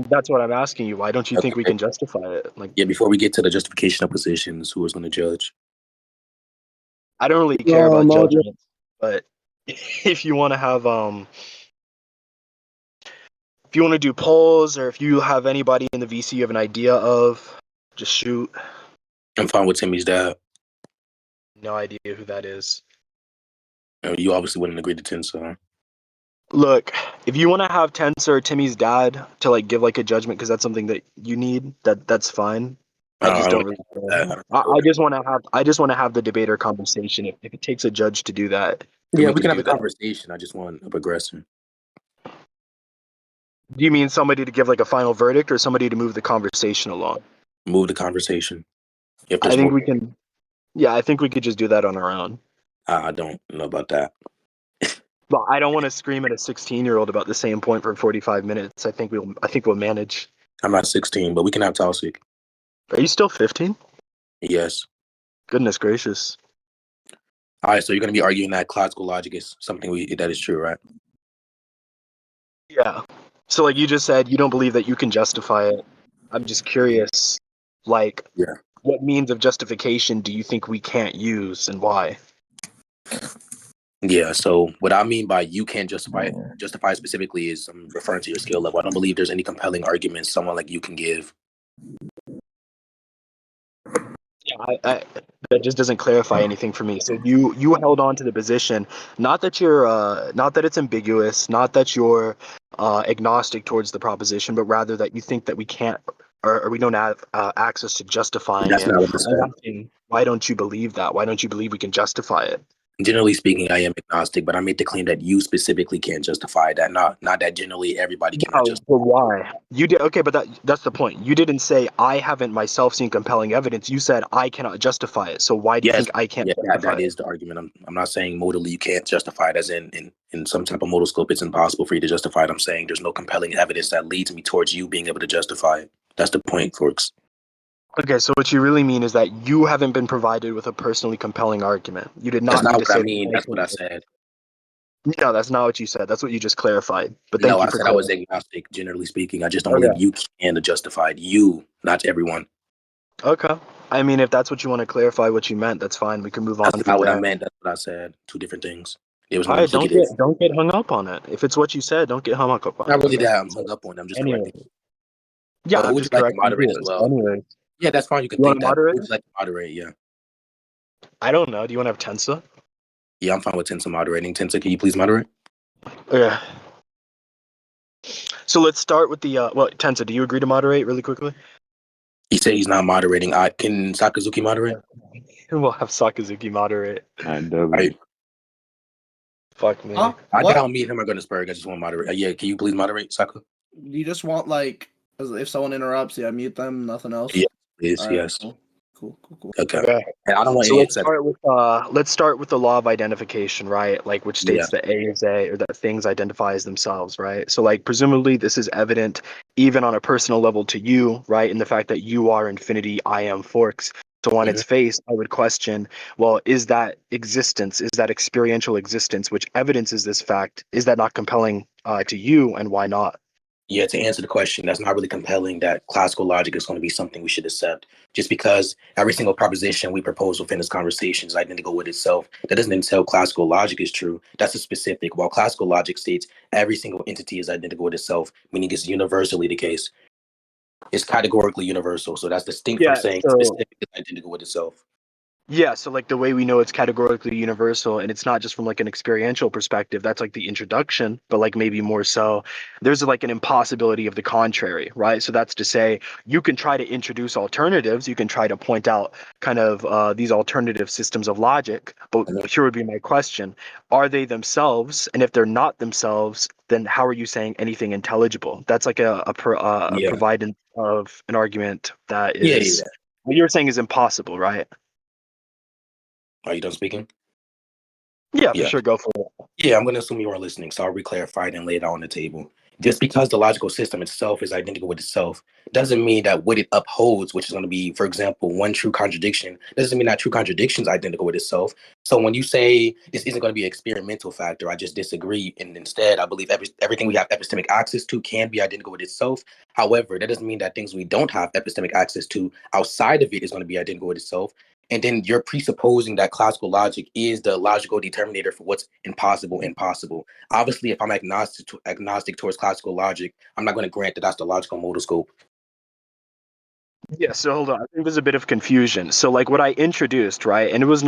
That's what I'm asking you. Why don't you think we Okay. can justify it? Like, Yeah, before we get to the justification of positions, who is going to judge? I don't really care about judgments, but if you want to have if you want to do polls, or if you have anybody in the VC you have an idea of, just shoot. I'm fine with Timmy's dad. No idea who that is. You obviously wouldn't agree to Tensor. Look, if you want to have Tensor or Timmy's dad to like give like a judgment because that's something that you need, that's fine. I just don't really care. I just want to have the debate or conversation. If it takes a judge to do that, then Yeah, we can have do a that. conversation. I just want a progression. Do you mean somebody to give like a final verdict, or somebody to move the conversation along? Move the conversation. If I there's think more, we can. Yeah, I think we could just do that on our own. I don't know about that. But I don't want to scream at a 16-year-old about the same point for 45 minutes. I think we'll manage. I'm not 16, but we can have Talsik. Are you still 15? Yes. Goodness gracious. All right, so you're going to be arguing that classical logic is something that is true, right? Yeah. So like you just said, you don't believe that you can justify it. I'm just curious, like, Yeah. what means of justification do you think we can't use, and why? Yeah, so what I mean by you can't justify specifically is I'm referring to your skill level. I don't believe there's any compelling arguments someone like you can give. Yeah, that just doesn't clarify anything for me. So you held on to the position, not that it's ambiguous, not that you're agnostic towards the proposition, but rather that you think that we can't, or we don't have access to justifying That's it. not what I said. I'm asking, why don't you believe that? Why don't you believe we can justify it? Generally speaking, I am agnostic, but I made the claim that you specifically can't justify that. Not that generally everybody cannot justify. But why? You did okay, but that's the point. You didn't say I haven't myself seen compelling evidence. You said I cannot justify it. So why do you think I can't justify that is the argument. I'm not saying modally you can't justify it, as in some type of modal scope it's impossible for you to justify it. I'm saying there's no compelling evidence that leads me towards you being able to justify it. That's the point, folks. Okay, so what you really mean is that you haven't been provided with a personally compelling argument. You did not That's not mean to what say I mean. That's what I said. No, that's not what you said. That's what you just clarified. But No, thank you I for said I was clarifying. agnostic, generally speaking. I just don't believe you can justify it. You, not everyone. Okay. I mean, if that's what you want to clarify what you meant, that's fine. We can move on That's from not what there. I meant. That's what I said. Two different things. It was All no right, indicative. don't get hung up on it. If it's what you said, don't get hung up on it. Not really that I'm hung up on. I'm just correcting. Yeah, I'm would just you like to correcting moderate you. as well? Anyway. Yeah, that's fine. You can You want think to that. moderate? Would you like to moderate? Yeah. I don't know. Do you want to have Tensa? Yeah, I'm fine with Tensa moderating. Tensa, can you please moderate? Yeah. So let's start with the Tensa, do you agree to moderate really quickly? He said he's not moderating. Can Sakazuki moderate? We'll have Sakazuki moderate. Right. Fuck me. I doubt me and him are going to spur. I just want to moderate. Yeah, can you please moderate, Saka? You just want, like, if someone interrupts, yeah, mute them, nothing else? Yeah, please, right, yes. Cool. Okay. And I don't want so any let's start with the law of identification, right? Like, which states that A is A, or that things identify as themselves, right? So like, presumably this is evident even on a personal level to you, right? In the fact that you are infinity, I am Forks. So on its face, I would question, well, is that existence, is that experiential existence, which evidences this fact, is that not compelling to you, and why not? Yeah, to answer the question, that's not really compelling that classical logic is going to be something we should accept. Just because every single proposition we propose within this conversation is identical with itself, that doesn't entail classical logic is true. That's a specific. While classical logic states every single entity is identical with itself, meaning it's universally the case. It's categorically universal. So that's distinct from saying specific is identical with itself. Yeah, so like the way we know it's categorically universal, and it's not just from like an experiential perspective, that's like the introduction, but like maybe more so, there's like an impossibility of the contrary, right? So that's to say, you can try to introduce alternatives, you can try to point out kind of these alternative systems of logic, but here would be my question. Are they themselves? And if they're not themselves, then how are you saying anything intelligible? That's like a providence of an argument that is, what you're saying is impossible, right? Are you done speaking? Yeah, for sure. Go for it. Yeah, I'm going to assume you are listening, so I'll re-clarify it and lay it out on the table. Just because the logical system itself is identical with itself doesn't mean that what it upholds, which is going to be, for example, one true contradiction, doesn't mean that true contradiction is identical with itself. So when you say this isn't going to be an experimental factor, I just disagree. And instead, I believe everything we have epistemic access to can be identical with itself. However, that doesn't mean that things we don't have epistemic access to outside of it is going to be identical with itself. And then you're presupposing that classical logic is the logical determinator for what's impossible and possible. Obviously, if I'm agnostic towards classical logic, I'm not going to grant that that's the logical modal scope. Yeah, so hold on. I think there's a bit of confusion. So like what I introduced, right? And it was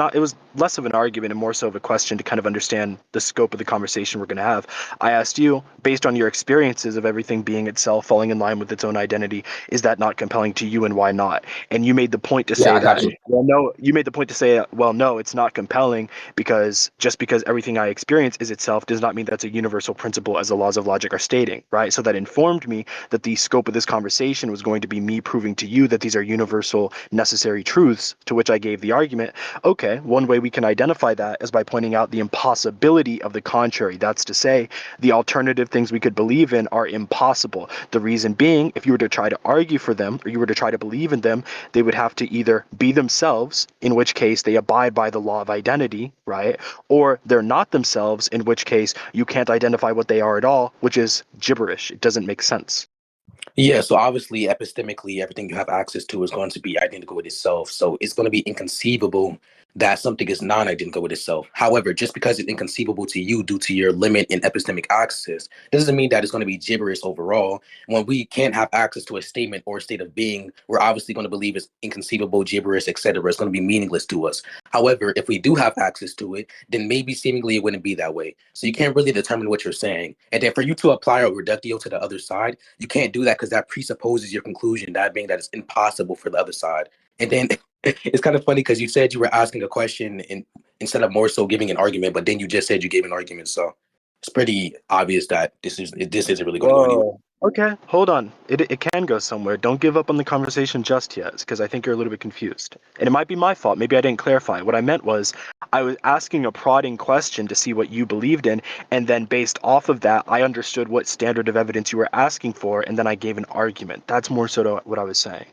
less of an argument and more so of a question to kind of understand the scope of the conversation we're going to have. I asked you, based on your experiences of everything being itself, falling in line with its own identity, is that not compelling to you and why not? And you made the point to say that, well, no, you made the point to say, well, no, it's not compelling because just because everything I experience is itself does not mean that's a universal principle as the laws of logic are stating, right? So that informed me that the scope of this conversation was going to be me proving to you that these are universal necessary truths, to which I gave the argument. Okay, one way we can identify that is by pointing out the impossibility of the contrary. That's to say, the alternative things we could believe in are impossible. The reason being, if you were to try to argue for them, or you were to try to believe in them, they would have to either be themselves, in which case they abide by the law of identity, right? Or they're not themselves, in which case you can't identify what they are at all, which is gibberish. It doesn't make sense. Yeah, so obviously, epistemically, everything you have access to is going to be identical with itself. So it's going to be inconceivable that something is non-identical with itself. However, just because it's inconceivable to you due to your limit in epistemic access, doesn't mean that it's going to be gibberish overall. When we can't have access to a statement or a state of being, we're obviously going to believe it's inconceivable, gibberish, etc. It's going to be meaningless to us. However, if we do have access to it, then maybe seemingly it wouldn't be that way. So you can't really determine what you're saying. And then for you to apply a reductio to the other side, you can't do that because that presupposes your conclusion, that being that it's impossible for the other side. And then it's kind of funny because you said you were asking a question instead of more so giving an argument, but then you just said you gave an argument. So it's pretty obvious that this isn't really going to go anywhere. Okay, hold on. It can go somewhere. Don't give up on the conversation just yet, because I think you're a little bit confused. And it might be my fault. Maybe I didn't clarify. What I meant was I was asking a prodding question to see what you believed in, and then based off of that, I understood what standard of evidence you were asking for, and then I gave an argument. That's more so to what I was saying.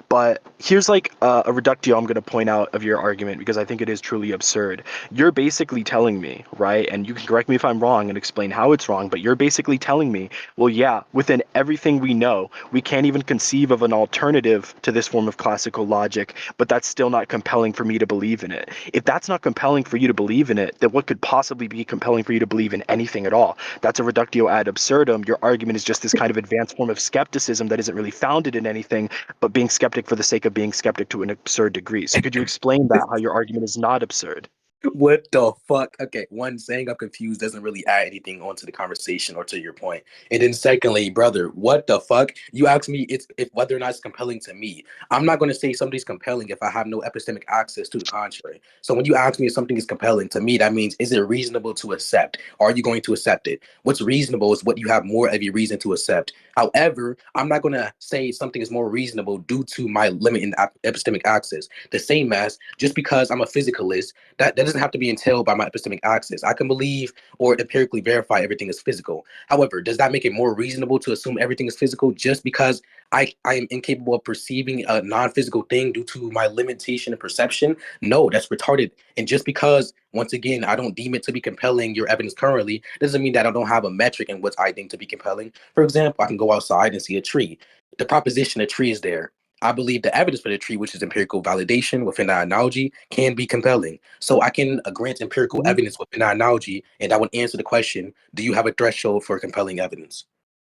But here's like a reductio I'm going to point out of your argument, because I think it is truly absurd. You're basically telling me, right, and you can correct me if I'm wrong and explain how it's wrong, but you're basically telling me, well, yeah, within everything we know, we can't even conceive of an alternative to this form of classical logic, but that's still not compelling for me to believe in it. If that's not compelling for you to believe in it, then what could possibly be compelling for you to believe in anything at all? That's a reductio ad absurdum. Your argument is just this kind of advanced form of skepticism that isn't really founded in anything, but being skeptic for the sake of being skeptic to an absurd degree. So could you explain that, how your argument is not absurd? What the fuck? Okay, one, saying I'm confused doesn't really add anything onto the conversation or to your point. And then secondly, brother, what the fuck? You asked me if whether or not it's compelling to me. I'm not going to say something's compelling if I have no epistemic access to the contrary. So when you ask me if something is compelling to me, that means, is it reasonable to accept? Are you going to accept it? What's reasonable is what you have more of a reason to accept. However, I'm not going to say something is more reasonable due to my limit in epistemic access. The same as just because I'm a physicalist, that doesn't have to be entailed by my epistemic access. I can believe or empirically verify everything is physical. However, does that make it more reasonable to assume everything is physical just because I am incapable of perceiving a non-physical thing due to my limitation of perception? No, that's retarded. And just because, once again, I don't deem it to be compelling, your evidence currently, doesn't mean that I don't have a metric in what I deem to be compelling. For example, I can go outside and see a tree. The proposition a tree is there. I believe the evidence for the tree, which is empirical validation within that analogy, can be compelling. So I can grant empirical evidence within that analogy, and that would answer the question, do you have a threshold for compelling evidence?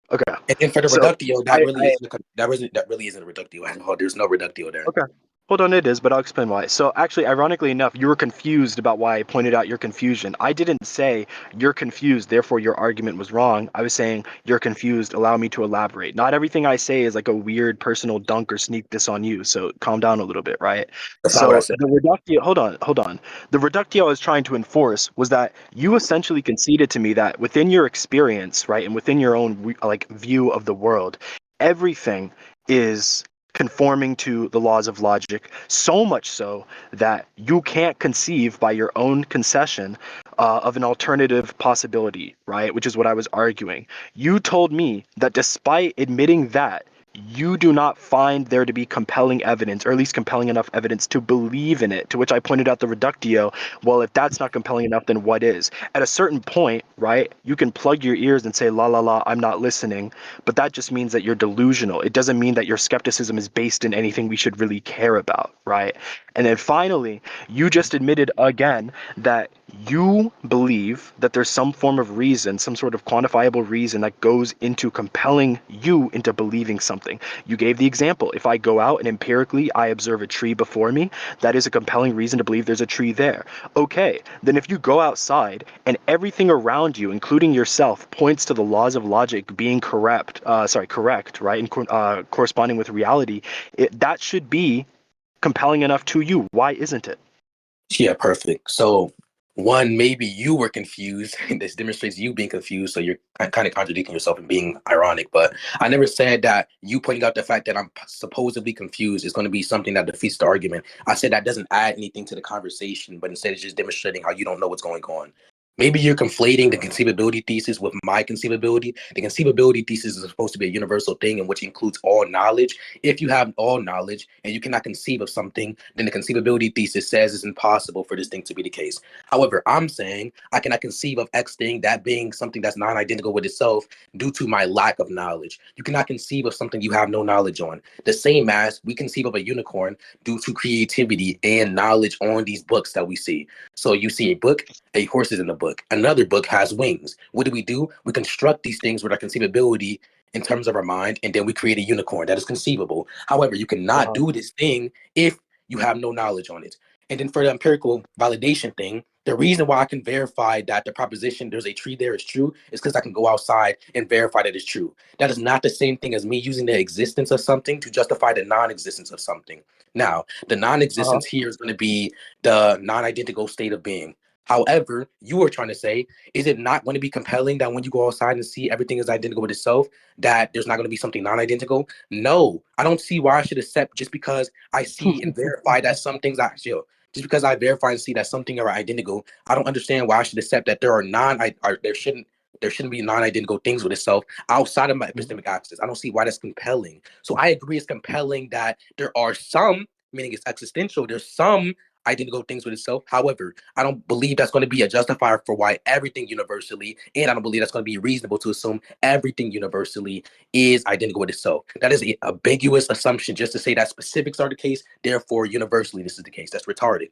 Okay. And then for the So reductio, that really isn't a reductio at all. There's no reductio there. okay. Hold on, it is, but I'll explain why. So actually, ironically enough, you were confused about why I pointed out your confusion. I didn't say you're confused, therefore your argument was wrong. I was saying you're confused, allow me to elaborate. Not everything I say is like a weird personal dunk or sneak diss on you, so calm down a little bit, right? That's not what I So said. the reductio, hold on. The reductio I was trying to enforce was that you essentially conceded to me that within your experience, right, and within your own like view of the world, everything is conforming to the laws of logic, so much so that you can't conceive by your own concession of an alternative possibility, right? Which is what I was arguing. You told me that despite admitting that, you do not find there to be compelling evidence, or at least compelling enough evidence to believe in it, to which I pointed out the reductio. Well, if that's not compelling enough, then what is? At a certain point, right, you can plug your ears and say, la, la, la, I'm not listening, but that just means that you're delusional. It doesn't mean that your skepticism is based in anything we should really care about, right? And then finally, you just admitted again that you believe that there's some form of reason, some sort of quantifiable reason that goes into compelling you into believing something. You gave the example. If I go out and empirically I observe a tree before me, that is a compelling reason to believe there's a tree there. Okay, then if you go outside and everything around you, including yourself, points to the laws of logic being correct, right, and corresponding with reality, that should be compelling enough to you. Why isn't it? Yeah, perfect. So one, maybe you were confused, and this demonstrates you being confused. So you're kind of contradicting yourself and being ironic. But I never said that you pointing out the fact that I'm supposedly confused is going to be something that defeats the argument. I said that doesn't add anything to the conversation, but instead it's just demonstrating how you don't know what's going on. Maybe you're conflating the conceivability thesis with my conceivability. The conceivability thesis is supposed to be a universal thing in which includes all knowledge. If you have all knowledge and you cannot conceive of something, then the conceivability thesis says it's impossible for this thing to be the case. However, I'm saying I cannot conceive of X thing, that being something that's non-identical with itself due to my lack of knowledge. You cannot conceive of something you have no knowledge on. The same as we conceive of a unicorn due to creativity and knowledge on these books that we see. So you see a book, a horse is in the book. Another book has wings. What do? We construct these things with our conceivability in terms of our mind, and then we create a unicorn that is conceivable. However, you cannot do this thing if you have no knowledge on it. And then for the empirical validation thing, the reason why I can verify that the proposition there's a tree there is true is because I can go outside and verify that it's true. That is not the same thing as me using the existence of something to justify the non-existence of something. Now, the non-existence here is going to be the non-identical state of being. However, you were trying to say, is it not going to be compelling that when you go outside and see everything is identical with itself, that there's not going to be something non-identical? No, I don't see why I should accept just because I see and verify that some things are just because I verify and see that something are identical. I don't understand why I should accept that there are there shouldn't be non-identical things with itself outside of my epistemic access. I don't see why that's compelling. So I agree it's compelling that there are some, meaning it's existential, there's some identical things with itself. However, I don't believe that's going to be a justifier for why everything universally, and I don't believe that's going to be reasonable to assume everything universally is identical with itself. That is an ambiguous assumption just to say that specifics are the case, therefore universally this is the case. That's retarded.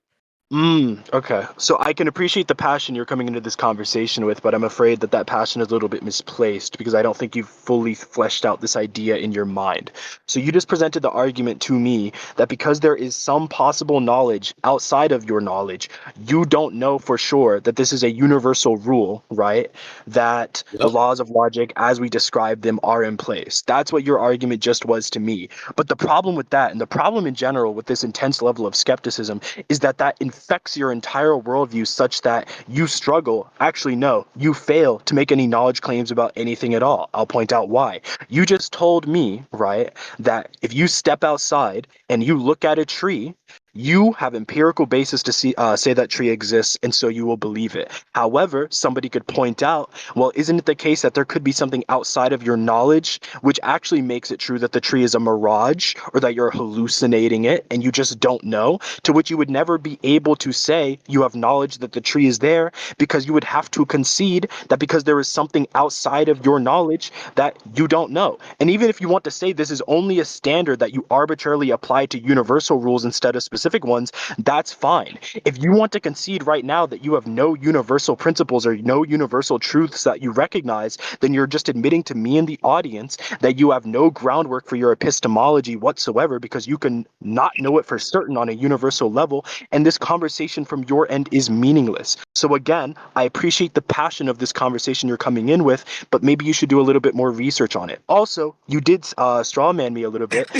Okay. So I can appreciate the passion you're coming into this conversation with, but I'm afraid that that passion is a little bit misplaced because I don't think you've fully fleshed out this idea in your mind. So you just presented the argument to me that because there is some possible knowledge outside of your knowledge, you don't know for sure that this is a universal rule, right? That the laws of logic, as we describe them, are in place. That's what your argument just was to me. But the problem with that, and the problem in general with this intense level of skepticism, is that infects your entire worldview such that you struggle, actually no, you fail to make any knowledge claims about anything at all. I'll point out why. You just told me, right, that if you step outside and you look at a tree, you have empirical basis to say that tree exists, and so you will believe it. However, somebody could point out, well, isn't it the case that there could be something outside of your knowledge which actually makes it true that the tree is a mirage or that you're hallucinating it and you just don't know? To which you would never be able to say you have knowledge that the tree is there because you would have to concede that because there is something outside of your knowledge that you don't know. And even if you want to say this is only a standard that you arbitrarily apply to universal rules instead of specific ones, that's fine. If you want to concede right now that you have no universal principles or no universal truths that you recognize, then you're just admitting to me and the audience that you have no groundwork for your epistemology whatsoever because you can not know it for certain on a universal level, and this conversation from your end is meaningless. So again, I appreciate the passion of this conversation you're coming in with, but maybe you should do a little bit more research on it. Also, you did strawman me a little bit.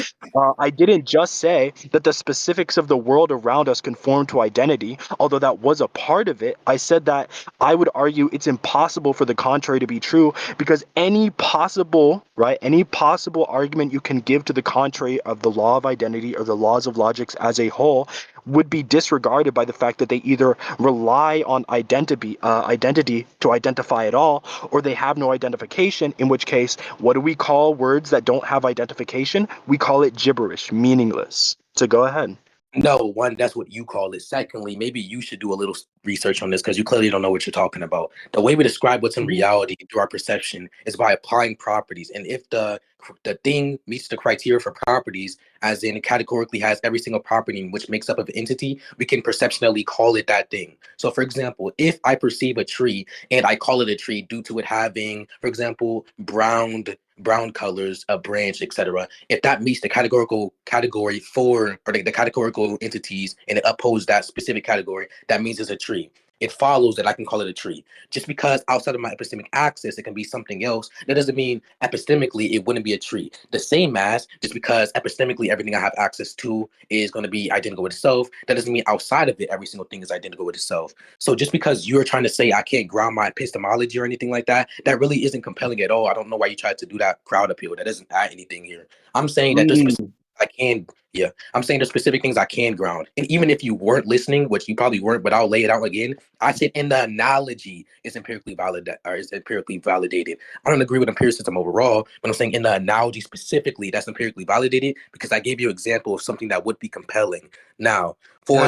I didn't just say that the specifics of the the world around us conform to identity, although that was a part of it, I said that I would argue it's impossible for the contrary to be true, because any possible, right, any possible argument you can give to the contrary of the law of identity or the laws of logics as a whole would be disregarded by the fact that they either rely on identity to identify at all, or they have no identification, in which case, what do we call words that don't have identification? We call it gibberish, meaningless. So go ahead. No, one, that's what you call it. Secondly, maybe you should do a little research on this because you clearly don't know what you're talking about. The way we describe what's in reality through our perception is by applying properties. And if the thing meets the criteria for properties, as in it categorically has every single property which makes up of an entity, we can perceptionally call it that thing. So for example, if I perceive a tree and I call it a tree due to it having, for example, brown colors, a branch, etc. If that meets the categorical category for, or the categorical entities, and it upholds that specific category, that means it's a tree. It follows that I can call it a tree. Just because outside of my epistemic access, it can be something else, that doesn't mean epistemically it wouldn't be a tree. The same as just because epistemically everything I have access to is going to be identical with itself, that doesn't mean outside of it every single thing is identical with itself. So just because you're trying to say I can't ground my epistemology or anything like that, that really isn't compelling at all. I don't know why you tried to do that crowd appeal. That doesn't add anything here. I'm saying that there's I'm saying there's specific things I can ground. And even if you weren't listening, which you probably weren't, but I'll lay it out again. I said in the analogy is empirically validated. I don't agree with empiricism overall, but I'm saying in the analogy specifically, that's empirically validated because I gave you an example of something that would be compelling. Now, for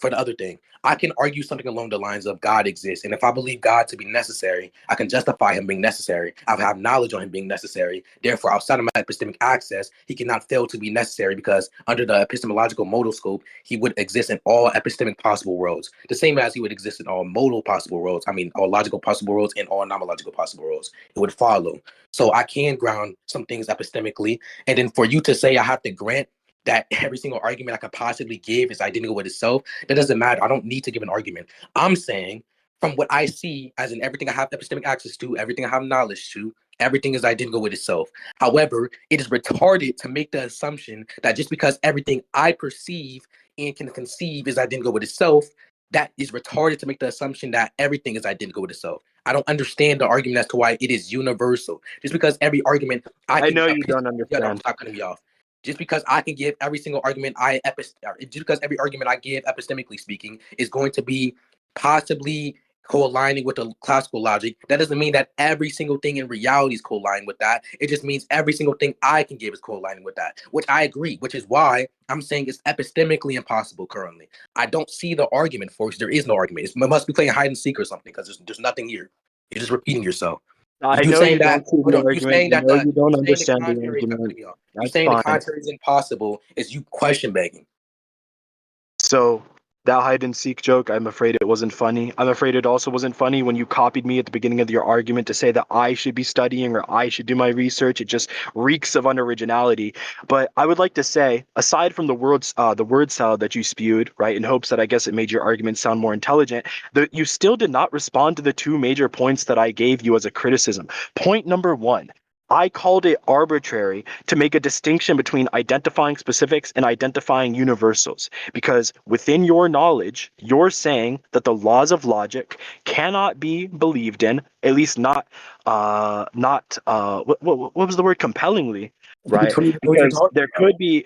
for the other thing, I can argue something along the lines of God exists. And if I believe God to be necessary, I can justify him being necessary. I have knowledge on him being necessary. Therefore, outside of my epistemic access, he cannot fail to be necessary because under the epistemological modal scope, he would exist in all epistemic possible worlds. The same as he would exist in all modal possible worlds. I mean, all logical possible worlds and all nomological possible worlds. It would follow. So I can ground some things epistemically. And then for you to say I have to grant that every single argument I could possibly give is identical with itself, that doesn't matter. I don't need to give an argument. I'm saying from what I see, as in everything I have epistemic access to, everything I have knowledge to, everything is identical with itself. However, it is retarded to make the assumption that just because everything I perceive and can conceive is identical with itself, that is retarded to make the assumption that everything is identical with itself. I don't understand the argument as to why it is universal. Just because every argument I know you don't understand. Stop cutting me off. Just because I can give every single argument just because every argument I give epistemically speaking is going to be possibly co-aligning with the classical logic, that doesn't mean that every single thing in reality is co-aligning with that. It just means every single thing I can give is co-aligning with that, which I agree, which is why I'm saying it's epistemically impossible currently. I don't see the argument for it. There is no argument. It must be playing hide and seek or something because there's nothing here. You're just repeating yourself. I know you don't see the argument. You don't understand the argument. You're saying the contrary is impossible. Is you question begging. So that hide and seek joke, I'm afraid it wasn't funny. I'm afraid it also wasn't funny when you copied me at the beginning of your argument to say that I should be studying or I should do my research. It just reeks of unoriginality. But I would like to say, aside from the word salad that you spewed, right, in hopes that I guess it made your argument sound more intelligent, you still did not respond to the two major points that I gave you as a criticism. Point number one. I called it arbitrary to make a distinction between identifying specifics and identifying universals, because within your knowledge, you're saying that the laws of logic cannot be believed in, at least not what was the word, compellingly, right?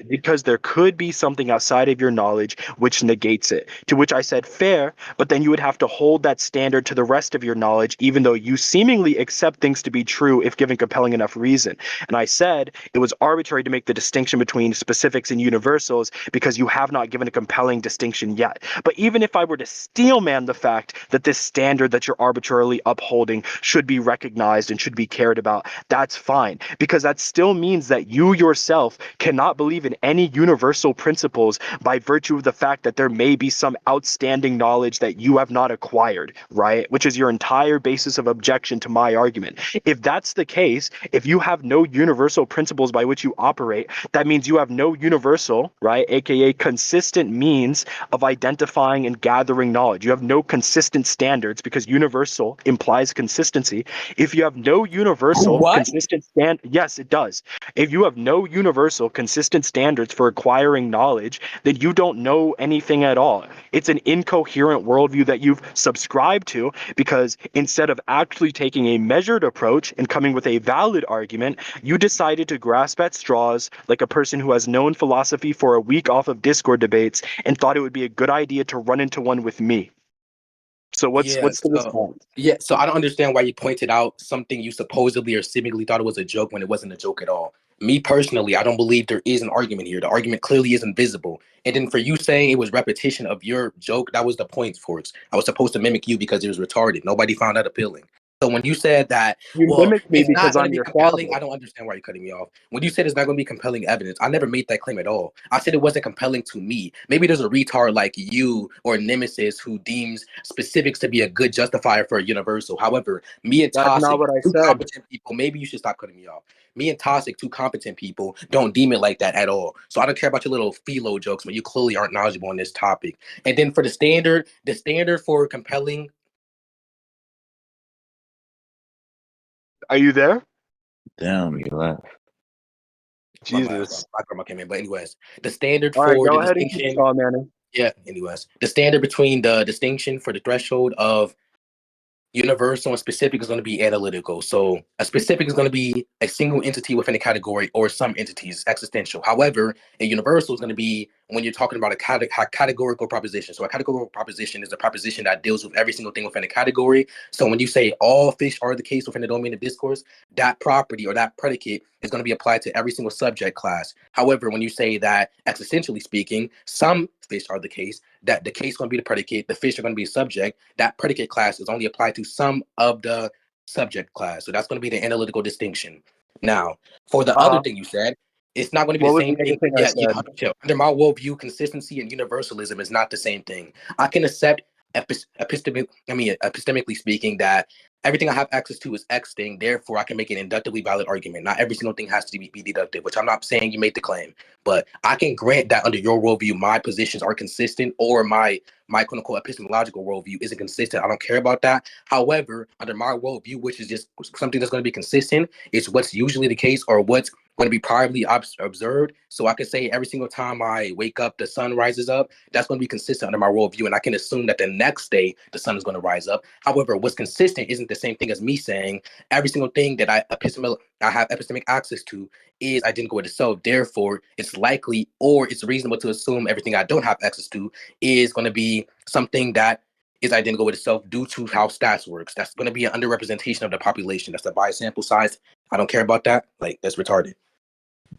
Because there could be something outside of your knowledge which negates it. To which I said fair, but then you would have to hold that standard to the rest of your knowledge, even though you seemingly accept things to be true if given compelling enough reason. And I said it was arbitrary to make the distinction between specifics and universals because you have not given a compelling distinction yet. But even if I were to steelman the fact that this standard that you're arbitrarily upholding should be recognized and should be cared about, that's fine, because that still means that you yourself cannot believe in any universal principles by virtue of the fact that there may be some outstanding knowledge that you have not acquired, right? Which is your entire basis of objection to my argument. If that's the case, if you have no universal principles by which you operate, that means you have no universal, right, aka consistent means of identifying and gathering knowledge. You have no consistent standards because universal implies consistency. If If you have no universal What? consistent yes, it does. If you have no universal consistent standards for acquiring knowledge, then you don't know anything at all. It's an incoherent worldview that you've subscribed to because instead of actually taking a measured approach and coming with a valid argument, you decided to grasp at straws like a person who has known philosophy for a week off of Discord debates and thought it would be a good idea to run into one with me. So what's Yeah, the response? so I don't understand why you pointed out something you supposedly or seemingly thought it was a joke when it wasn't a joke at all. Me personally, I don't believe there is an argument here. The argument clearly isn't visible. And then for you saying it was repetition of your joke, that was the point, Forks. I was supposed to mimic you because it was retarded. Nobody found that appealing. So when you said that, You well, mimic me it's not because going to I'm be your compelling, father. I don't understand why you're cutting me off. When you said it's not going to be compelling evidence, I never made that claim at all. I said it wasn't compelling to me. Maybe there's a retard like you or Nemesis who deems specifics to be a good justifier for a universal. However, me and That's not Toxic, what I two said. competent people, maybe you should stop cutting me off. Me and Toxic, two competent people, don't deem it like that at all. So I don't care about your little philo jokes, but you clearly aren't knowledgeable on this topic. And then for the standard for compelling. Are you there? Damn, you left. Jesus. My grandma came in. But anyways, the standard All right, for go the ahead and keep distinction. straw manning. Yeah, anyways. The standard between the distinction for the threshold of universal and specific is going to be analytical. So a specific is going to be a single entity within a category or some entities, existential. However, a universal is going to be when you're talking about a categorical proposition. So a categorical proposition is a proposition that deals with every single thing within a category. So when you say all fish are the case within the domain of discourse, that property or that predicate is going to be applied to every single subject class. However, when you say that existentially speaking, some fish are the case, that the case is going to be the predicate, the fish are going to be a subject, that predicate class is only applied to some of the subject class. So that's going to be the analytical distinction. Now, for the other thing you said, it's not going to be What the was same the other thing. thing I said? Chill. Under my worldview, consistency and universalism is not the same thing. I can accept epistemically speaking, that everything I have access to is X thing. Therefore, I can make an inductively valid argument. Not every single thing has to be deductive, which I'm not saying you made the claim, but I can grant that under your worldview, my positions are consistent, or my quote unquote epistemological worldview isn't consistent. I don't care about that. However, under my worldview, which is just something that's going to be consistent, it's what's usually the case or what's going to be privately observed. So I can say every single time I wake up, the sun rises up. That's going to be consistent under my worldview. And I can assume that the next day the sun is going to rise up. However, what's consistent isn't the same thing as me saying every single thing that I have epistemic access to is identical with itself. Therefore, it's likely or it's reasonable to assume everything I don't have access to is going to be something that is identical with itself due to how stats works. That's going to be an underrepresentation of the population. That's the bias sample size. I don't care about that. Like, that's retarded.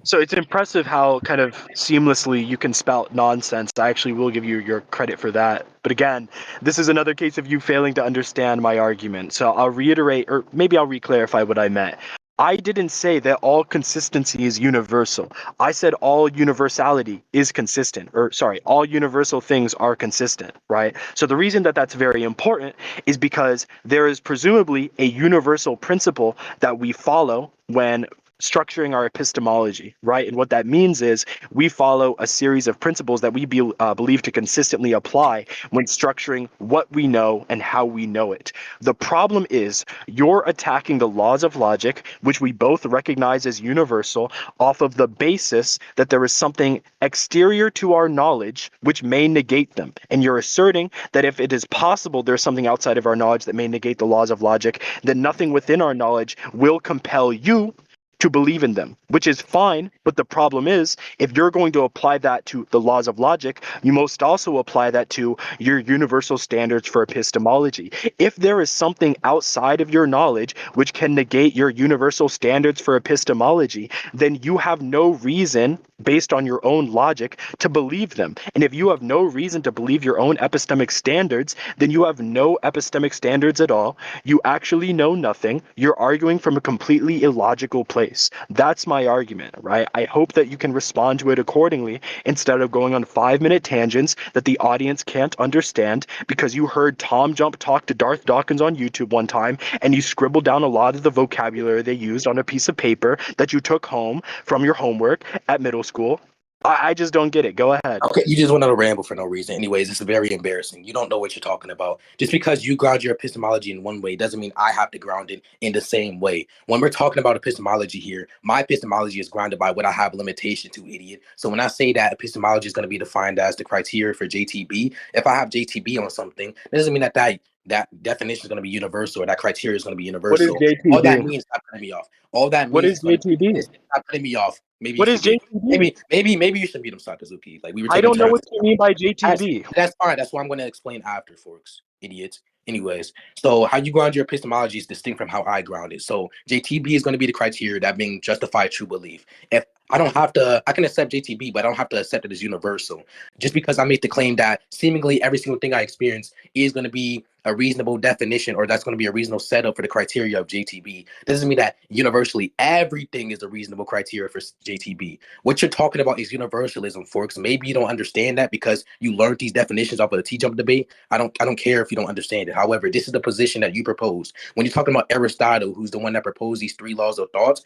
So it's impressive how kind of seamlessly you can spout nonsense. I actually will give you your credit for that. But again, this is another case of you failing to understand my argument. So I'll reiterate, or maybe I'll re-clarify what I meant. I didn't say that all consistency is universal. I said all universality is consistent, or sorry, all universal things are consistent, right? So the reason that that's very important is because there is presumably a universal principle that we follow when structuring our epistemology, right? And what that means is we follow a series of principles that we believe to consistently apply when structuring what we know and how we know it. The problem is you're attacking the laws of logic, which we both recognize as universal, off of the basis that there is something exterior to our knowledge which may negate them. And you're asserting that if it is possible there's something outside of our knowledge that may negate the laws of logic, then nothing within our knowledge will compel you to believe in them, which is fine. But the problem is, if you're going to apply that to the laws of logic, you must also apply that to your universal standards for epistemology. If there is something outside of your knowledge which can negate your universal standards for epistemology, then you have no reason, based on your own logic, to believe them. And if you have no reason to believe your own epistemic standards, then you have no epistemic standards at all. You actually know nothing. You're arguing from a completely illogical place. That's my argument, right? I hope that you can respond to it accordingly instead of going on 5-minute tangents that the audience can't understand because you heard Tom Jump talk to Darth Dawkins on YouTube one time and you scribbled down a lot of the vocabulary they used on a piece of paper that you took home from your homework at middle school. I just don't get it. Go ahead. Okay, you just went on a ramble for no reason. Anyways, it's very embarrassing. You don't know what you're talking about. Just because you ground your epistemology in one way doesn't mean I have to ground it in the same way. When we're talking about epistemology here, my epistemology is grounded by what I have limitation to, idiot. So when I say that epistemology is going to be defined as the criteria for JTB, if I have JTB on something, that doesn't mean that definition is going to be universal or that criteria is going to be What is universal. All that JTB? means stop cutting me off. All that What means is JTB? stop cutting me off. Maybe What you is should be. JTB? Maybe you should meet him, Sakazuki. Like we were I taking don't know turns. what you mean by JTB. That's fine. That's what I'm going to explain after, Forks, idiots. Anyways, so how you ground your epistemology is distinct from how I ground it. So JTB is going to be the criteria that being justified true belief. If I don't have to, I can accept JTB, but I don't have to accept it as universal. Just because I make the claim that seemingly every single thing I experience is going to be a reasonable definition, or that's going to be a reasonable setup for the criteria of JTB, doesn't mean that universally everything is a reasonable criteria for JTB. What you're talking about is universalism, Forks. Maybe you don't understand that because you learned these definitions off of the T-Jump debate. I don't care if you don't understand it. However, this is the position that you propose. When you're talking about Aristotle, who's the one that proposed these three laws of thoughts,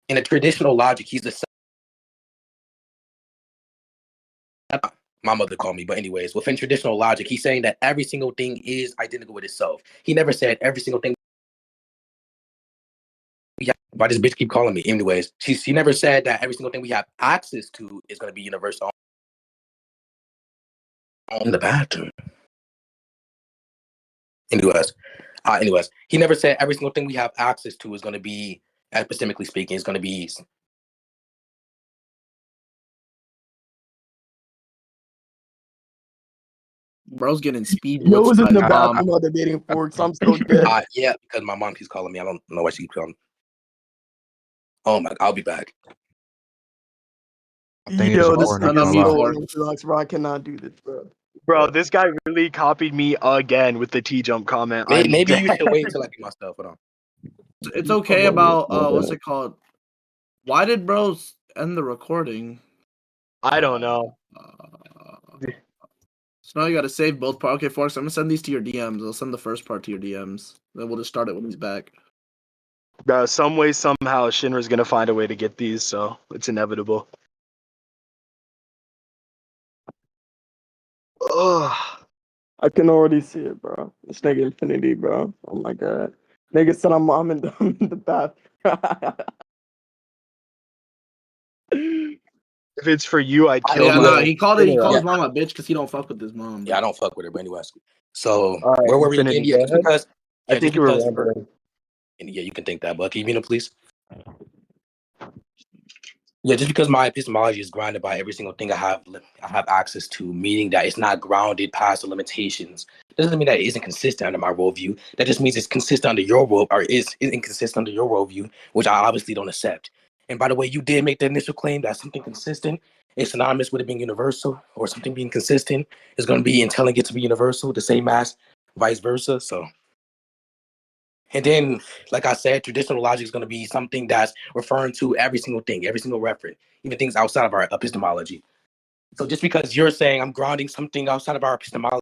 in a traditional logic, he's the my mother called me, but anyways, within traditional logic, he's saying that every single thing is identical with itself. He never said every single thing. Yeah, why does bitch keep calling me? Anyways, she never said that every single thing we have access to is going to be universal. In the bathroom. Anyways, he never said every single thing we have access to is going to be, epistemically speaking, is going to be. Bro's getting speed Yo, was blitzed in by the his mom. bathroom while debating Forks. I'm so dead. Yeah, because my mom keeps calling me. I don't know why she keeps calling me. Oh my, I'll be back. I think it's Yo, this important. no, nigga's me so for it. orthodox, bro. I cannot do this, bro. Bro, this guy really copied me again with the T-Jump comment. Maybe you should wait until I get my stuff. Hold on. It's okay about what's it called? Why did bros end the recording? I don't know. So now you got to save both parts. Okay, Forks, I'm gonna send these to your DMs. I'll send the first part to your DMs. Then we'll just start it when he's back. Bro, some way, somehow, Shinra's gonna find a way to get these, so it's inevitable. Ugh. I can already see it, bro. This nigga Infinity, bro. Oh my god. Nigga said I'm in the bathroom. If it's for you, I'd kill Yeah, my no, he called his Yeah. mom a bitch because he don't fuck with his mom. Yeah, I don't fuck with her, but anyways. So All right, where were we Infinity, again? Yeah, go just ahead. because. I Yeah, think just you were because. rambling. Yeah, you can think that, but can you mean it, please? Yeah, just because my epistemology is grounded by every single thing I have access to, meaning that it's not grounded past the limitations, doesn't mean that it isn't consistent under my worldview. That just means it's consistent under your world, or is inconsistent under your worldview, which I obviously don't accept. And by the way, you did make the initial claim that something consistent is synonymous with it being universal, or something being consistent is going to be and telling it to be universal, the same as vice versa. So. And then, like I said, traditional logic is going to be something that's referring to every single thing, every single reference, even things outside of our epistemology. So just because you're saying I'm grounding something outside of our epistemology,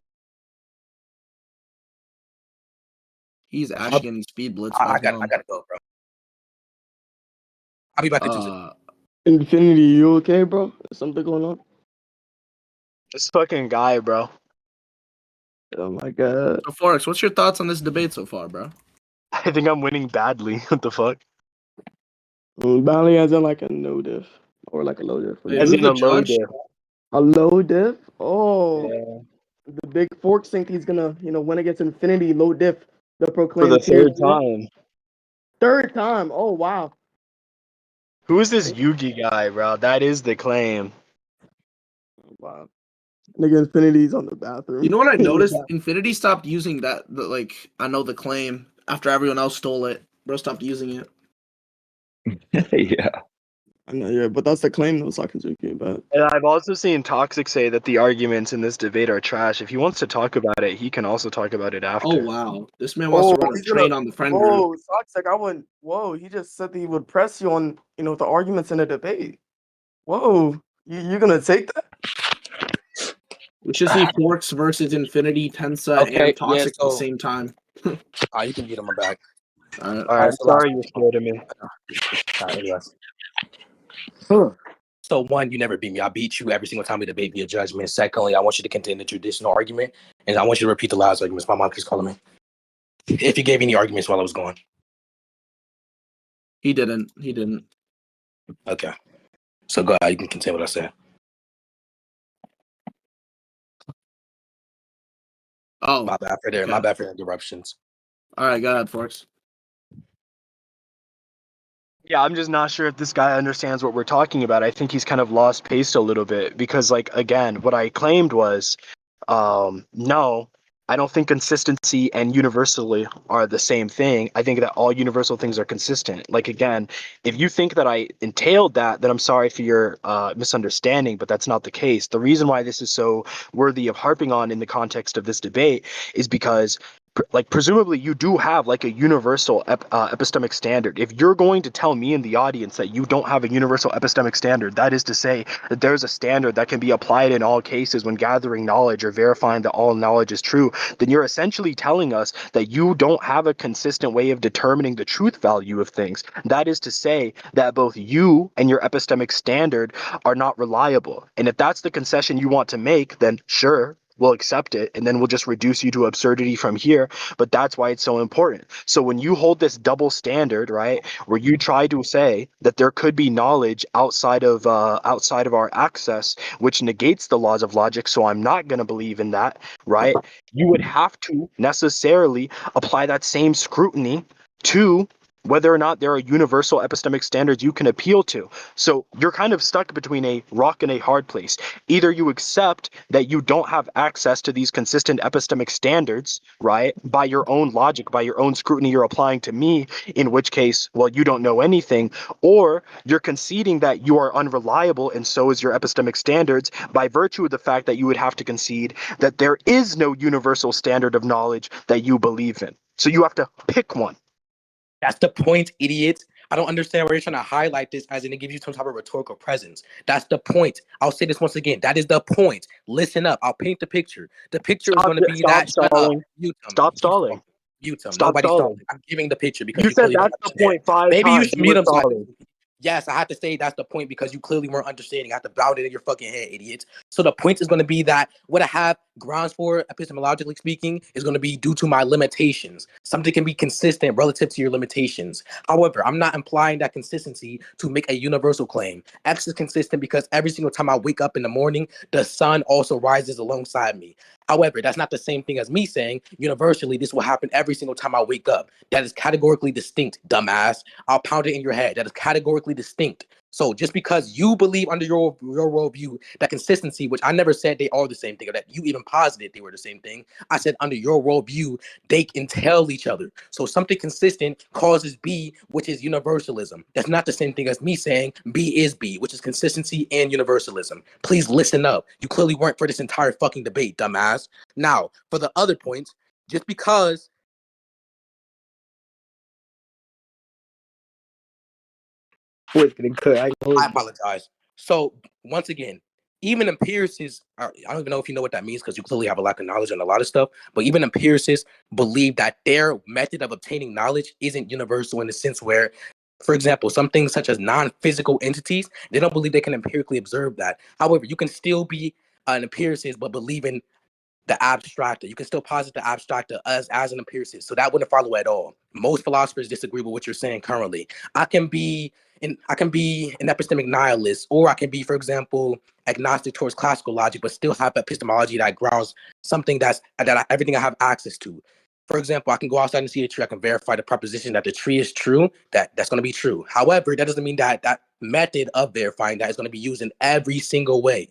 He's actually getting speed blitzed by I his gotta mom. go, bro. I'll be back in 2 seconds. Infinity, you okay, bro? Is something going on? This fucking guy, bro. Oh my god. So, Forks, what's your thoughts on this debate so far, bro? I think I'm winning badly. What the fuck? Bally as in like a no diff. Or like a low diff. Hey, As who's in the a low judge? diff. A low diff? Oh. Yeah. The big Forks think he's gonna, win against Infinity low diff. The For proclaimed the tier third two. time. Third time. Oh wow. Who is this Yugi guy, bro? That is the claim. Wow. Nigga Infinity's on the bathroom. You know what I noticed? Infinity stopped using that. I know the claim after everyone else stole it. Bro stopped using it. Yeah. I know, yeah, but that's the claim though, Sakazuki, but And I've also seen Toxic say that the arguments in this debate are trash. If he wants to talk about it, he can also talk about it after. Oh wow, this man wants to run a he's train on the friend group. whoa, Toxic, I wouldn't he just said that he would press you on, the arguments in a debate. Whoa. You're gonna take that? We should see Forks versus Infinity, Tensa, Okay, and Toxic at the so- same time. You can get on my back. Alright, so sorry you're scared of me. Anyways. So one, you never beat me. I beat you every single time we debate via judgment. Secondly, I want you to continue the traditional argument, and I want you to repeat the last arguments. My mom keeps calling me. If you gave any arguments while I was gone. He didn't. He didn't. Okay. So go ahead. You can continue what I said. Oh, My bad for there. okay. My bad for the interruptions. All right, go ahead, Forks. Yeah, I'm just not sure if this guy understands what we're talking about. I think he's kind of lost pace a little bit because, like, again, what I claimed was, no, I don't think consistency and universally are the same thing. I think that all universal things are consistent. Like, again, if you think that I entailed that, then I'm sorry for your misunderstanding, but that's not the case. The reason why this is so worthy of harping on in the context of this debate is because like presumably you do have like a universal epistemic standard. If you're going to tell me in the audience that you don't have a universal epistemic standard, that is to say that there's a standard that can be applied in all cases when gathering knowledge or verifying that all knowledge is true, then you're essentially telling us that you don't have a consistent way of determining the truth value of things. That is to say that both you and your epistemic standard are not reliable. And if that's the concession you want to make, then sure, we'll accept it, and then we'll just reduce you to absurdity from here. But that's why it's so important. So when you hold this double standard, right, where you try to say that there could be knowledge outside of our access, which negates the laws of logic, so I'm not going to believe in that, right? You would have to necessarily apply that same scrutiny to whether or not there are universal epistemic standards you can appeal to. So you're kind of stuck between a rock and a hard place. Either you accept that you don't have access to these consistent epistemic standards, right, by your own logic, by your own scrutiny you're applying to me, in which case, well, you don't know anything, or you're conceding that you are unreliable and so is your epistemic standards by virtue of the fact that you would have to concede that there is no universal standard of knowledge that you believe in. So you have to pick one. That's the point, idiot. I don't understand why you're trying to highlight this as in it gives you some type of rhetorical presence. That's the point. I'll say this once again. That is the point. Listen up. I'll paint the picture. The picture is going to be that. Stop stalling. Stop stalling. Mute him. Stop Nobody's stalling. stalling. I'm giving the picture because You you said clearly don't that's the understand. point 5 Maybe times. you should mute him. Stalling. Yes, I have to say that's the point because you clearly weren't understanding. I have to bound it in your fucking head, idiots. So the point is going to be that what I have grounds for, epistemologically speaking, is going to be due to my limitations. Something can be consistent relative to your limitations. However, I'm not implying that consistency to make a universal claim. X is consistent because every single time I wake up in the morning, the sun also rises alongside me. However, that's not the same thing as me saying universally this will happen every single time I wake up. That is categorically distinct, dumbass. I'll pound it in your head. That is categorically distinct. So just because you believe under your worldview that consistency, which I never said they are the same thing, or that you even posited they were the same thing, I said under your worldview, they entail each other. So something consistent causes B, which is universalism. That's not the same thing as me saying B is B, which is consistency and universalism. Please listen up. You clearly weren't for this entire fucking debate, dumbass. Now, for the other points, just because I apologize. So once again, even empiricists, I don't even know if you know what that means because you clearly have a lack of knowledge on a lot of stuff, but even empiricists believe that their method of obtaining knowledge isn't universal in the sense where, for example, some things such as non-physical entities, they don't believe they can empirically observe that. However, you can still be an empiricist but believe in the abstractor. You can still posit the abstractor as an empiricist. So that wouldn't follow at all. Most philosophers disagree with what you're saying currently. I can be an epistemic nihilist, or I can be, for example, agnostic towards classical logic, but still have epistemology that grounds something everything I have access to. For example, I can go outside and see a tree. I can verify the proposition that the tree is true. That's going to be true. However, that doesn't mean that that method of verifying that is going to be used in every single way.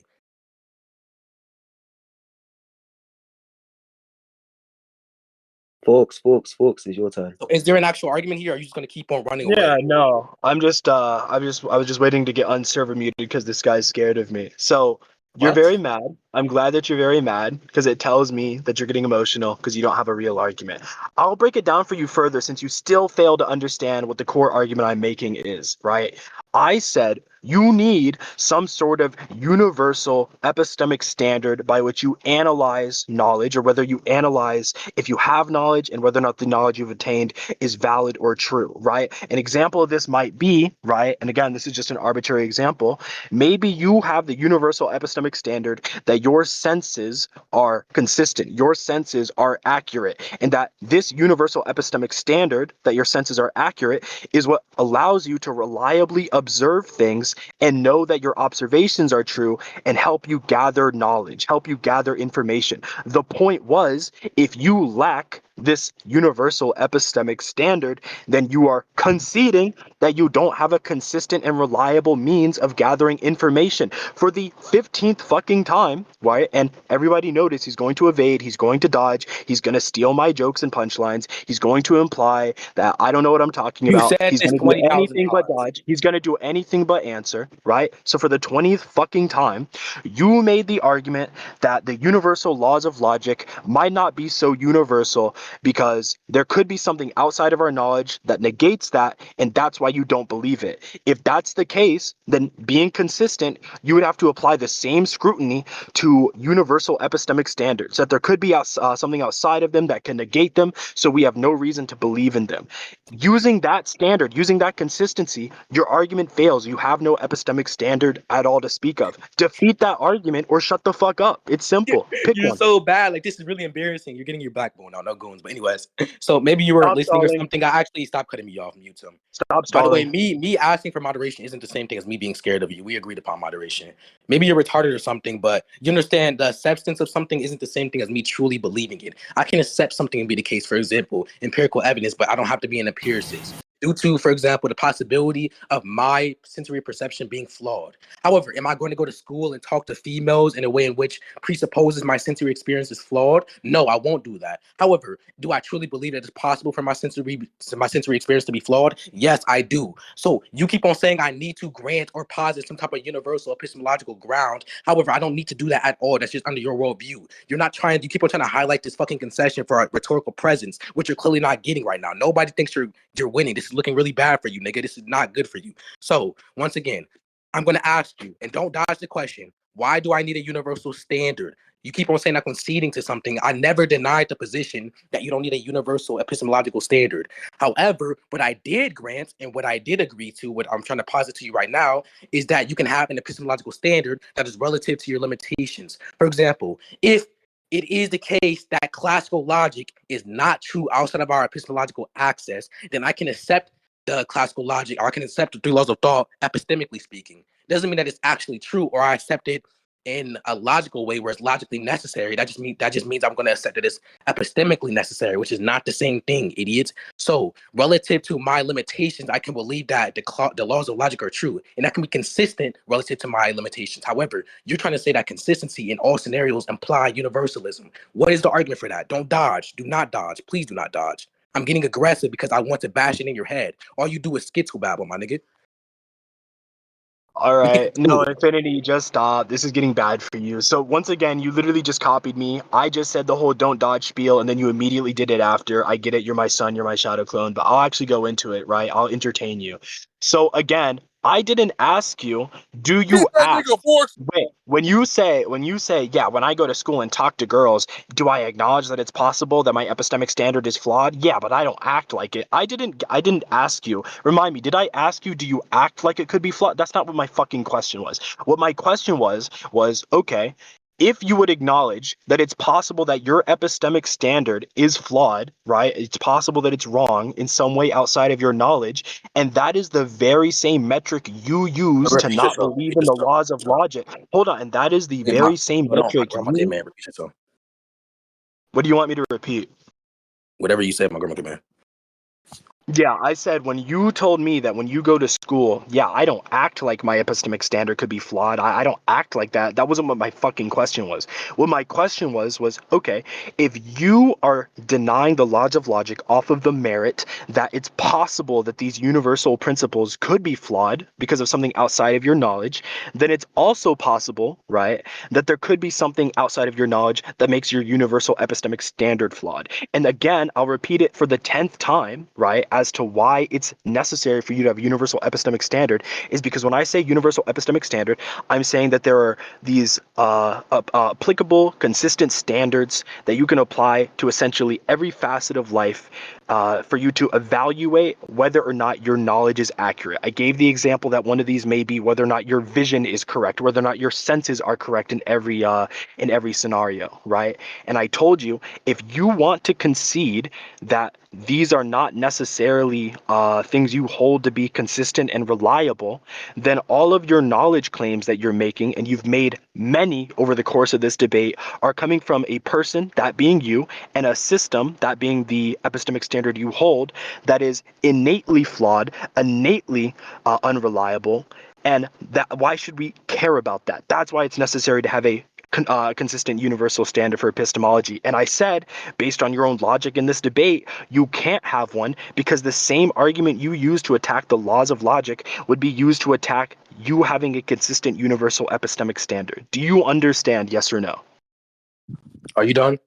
Folks, it's your turn. So is there an actual argument here? Or are you just going to keep on running Yeah, away? no. I was just waiting to get unserver muted because this guy's scared of me. So you're What? very mad. I'm glad that you're very mad because it tells me that you're getting emotional because you don't have a real argument. I'll break it down for you further since you still fail to understand what the core argument I'm making is, right? I said You need some sort of universal epistemic standard by which you analyze knowledge, or whether you analyze if you have knowledge and whether or not the knowledge you've attained is valid or true, right? An example of this might be, right, and again, this is just an arbitrary example, maybe you have the universal epistemic standard that your senses are consistent, your senses are accurate, and that this universal epistemic standard that your senses are accurate is what allows you to reliably observe things and know that your observations are true and help you gather knowledge, help you gather information. The point was, if you lack this universal epistemic standard, then you are conceding that you don't have a consistent and reliable means of gathering information for the 15th fucking time, right? And everybody noticed he's going to evade, he's going to dodge, he's going to steal my jokes and punchlines, he's going to imply that I don't know what I'm talking You about. said He's this going to do 20,000 anything but times. dodge. He's going to do anything but answer, right? So for the 20th fucking time, you made the argument that the universal laws of logic might not be so universal because there could be something outside of our knowledge that negates that, and that's why you don't believe it. If that's the case, then being consistent, you would have to apply the same scrutiny to universal epistemic standards, that there could be something outside of them that can negate them, so we have no reason to believe in them. Using that standard, using that consistency, your argument fails. You have no epistemic standard at all to speak of. Defeat that argument or shut the fuck up. It's simple. Pick You're one. so bad. Like, this is really embarrassing. You're getting your backbone out. No goons. But anyways, so maybe you were Stop listening or stalling. something. I actually stopped cutting me off. Mute him. Stop By the way, stalling. me asking for moderation isn't the same thing as me being scared of you. We agreed upon moderation. Maybe you're retarded or something, but you understand the substance of something isn't the same thing as me truly believing it. I can accept something and be the case, for example, empirical evidence, but I don't have to be an empiricist. Due to, for example, the possibility of my sensory perception being flawed. However, am I going to go to school and talk to females in a way in which presupposes my sensory experience is flawed? No, I won't do that. However, do I truly believe that it's possible for my sensory experience to be flawed? Yes, I do. So you keep on saying I need to grant or posit some type of universal epistemological ground. However, I don't need to do that at all. That's just under your worldview. You keep on trying to highlight this fucking concession for a rhetorical presence, which you're clearly not getting right now. Nobody thinks you're winning. This is looking really bad for you, nigga. This is not good for you. So once again, I'm going to ask you, and don't dodge the question, why do I need a universal standard? You keep on saying I'm conceding to something. I never denied the position that you don't need a universal epistemological standard. However, what I did grant and what I did agree to, what I'm trying to posit to you right now, is that you can have an epistemological standard that is relative to your limitations. For example, if it is the case that classical logic is not true outside of our epistemological access, then I can accept the classical logic, or I can accept the three laws of thought epistemically speaking. It doesn't mean that it's actually true, or I accept it in a logical way where it's logically necessary. That just means I'm going to accept it as epistemically necessary, which is not the same thing, idiots. So relative to my limitations, I can believe that the laws of logic are true, and that can be consistent relative to my limitations. However, you're trying to say that consistency in all scenarios imply universalism. What is the argument for that? Don't dodge. Do not dodge. Please do not dodge. I'm getting aggressive because I want to bash it in your head. All you do is schizobabble, my nigga. All We right. can't do No, it. Infinity, just stop. This is getting bad for you. So once again, you literally just copied me. I just said the whole don't dodge spiel, and then you immediately did it after. I get it. You're my son. You're my shadow clone. But I'll actually go into it, right? I'll entertain you. So again, I didn't ask you, do you act? Wait, when you say, yeah, when I go to school and talk to girls, do I acknowledge that it's possible that my epistemic standard is flawed? Yeah, but I don't act like it. I didn't ask you. Remind me, did I ask you, do you act like it could be flawed? That's not what my fucking question was. What my question was, okay, if you would acknowledge that it's possible that your epistemic standard is flawed, right? It's possible that it's wrong in some way outside of your knowledge, and that is the very same metric you use to Repeat not yourself. believe Repeat in the yourself. laws of logic. Hold on, and that is the Hey, very same hold on, my metric grandma came in. Repeat yourself. What do you want me to repeat? Whatever you said, my grandma came in. Yeah, I said when you told me that when you go to school, yeah, I don't act like my epistemic standard could be flawed. I don't act like that. That wasn't what my fucking question was. What my question was, okay, if you are denying the laws of logic off of the merit that it's possible that these universal principles could be flawed because of something outside of your knowledge, then it's also possible, right, that there could be something outside of your knowledge that makes your universal epistemic standard flawed. And again, I'll repeat it for the 10th time, right? as to why it's necessary for you to have a universal epistemic standard is because when I say universal epistemic standard, I'm saying that there are these applicable, consistent standards that you can apply to essentially every facet of life for you to evaluate whether or not your knowledge is accurate. I gave the example that one of these may be whether or not your vision is correct, whether or not your senses are correct in every scenario, right? And I told you, if you want to concede that these are not necessarily things you hold to be consistent and reliable, then all of your knowledge claims that you're making, and you've made many over the course of this debate, are coming from a person, that being you, and a system, that being the epistemic standard you hold, that is innately flawed, innately unreliable. And that, why should we care about that? That's why it's necessary to have a consistent universal standard for epistemology. And I said, based on your own logic in this debate, you can't have one because the same argument you use to attack the laws of logic would be used to attack you having a consistent universal epistemic standard. Do you understand, yes or no? Are you done?